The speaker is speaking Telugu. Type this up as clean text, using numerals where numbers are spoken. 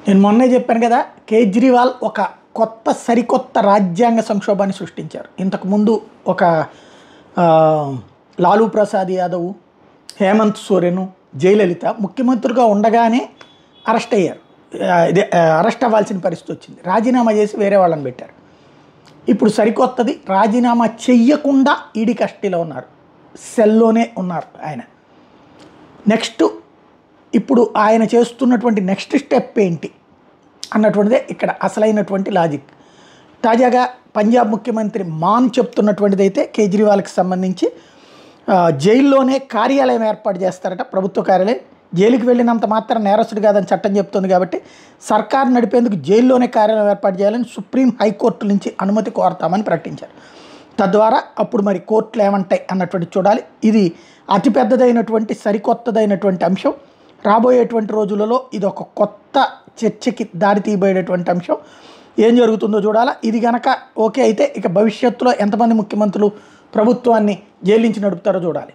నేను మొన్నే చెప్పాను కదా, కేజ్రీవాల్ ఒక సరికొత్త రాజ్యాంగ సంక్షోభాన్ని సృష్టించారు. ఇంతకుముందు ఒక లాలూ ప్రసాద్ యాదవ్, హేమంత్ సోరెన్, జయలలిత ముఖ్యమంత్రిగా ఉండగానే అరెస్ట్ అయ్యారు. అరెస్ట్ అవ్వాల్సిన పరిస్థితి వచ్చింది. రాజీనామా చేసి వేరే వాళ్ళని పెట్టారు. ఇప్పుడు సరికొత్తది, రాజీనామా చెయ్యకుండా ఈడీ కస్టడీలో ఉన్నారు, సెల్లోనే ఉన్నారు ఆయన. నెక్స్ట్ ఇప్పుడు ఆయన చేస్తున్నటువంటి నెక్స్ట్ స్టెప్ ఏంటి అన్నటువంటిదే ఇక్కడ అసలైనటువంటి లాజిక్. తాజాగా పంజాబ్ ముఖ్యమంత్రి మాన్ చెప్తున్నటువంటిది అయితే కేజ్రీవాల్కి సంబంధించి జైల్లోనే కార్యాలయం ఏర్పాటు చేస్తారట, ప్రభుత్వ కార్యాలయం. జైలుకి వెళ్ళినంత మాత్రం నేరస్తుడు కాదని చట్టం చెప్తుంది కాబట్టి సర్కారు నడిపేందుకు జైల్లోనే కార్యాలయం ఏర్పాటు చేయాలని సుప్రీం హైకోర్టు నుంచి అనుమతి కోరతామని ప్రకటించారు. తద్వారా అప్పుడు మరి కోర్టులు ఏమంటాయి అన్నటువంటి చూడాలి. ఇది అతిపెద్దదైనటువంటి సరికొత్తదైనటువంటి అంశం. రాబోయేటువంటి రోజులలో ఇది ఒక కొత్త చర్చకి దారి తీయబోయేటువంటి అంశం. ఏం జరుగుతుందో చూడాలా. ఇది కనుక ఓకే అయితే ఇక భవిష్యత్తులో ఎంతమంది ముఖ్యమంత్రులు ప్రభుత్వాన్ని జైలు నుంచి నడుపుతారో చూడాలి.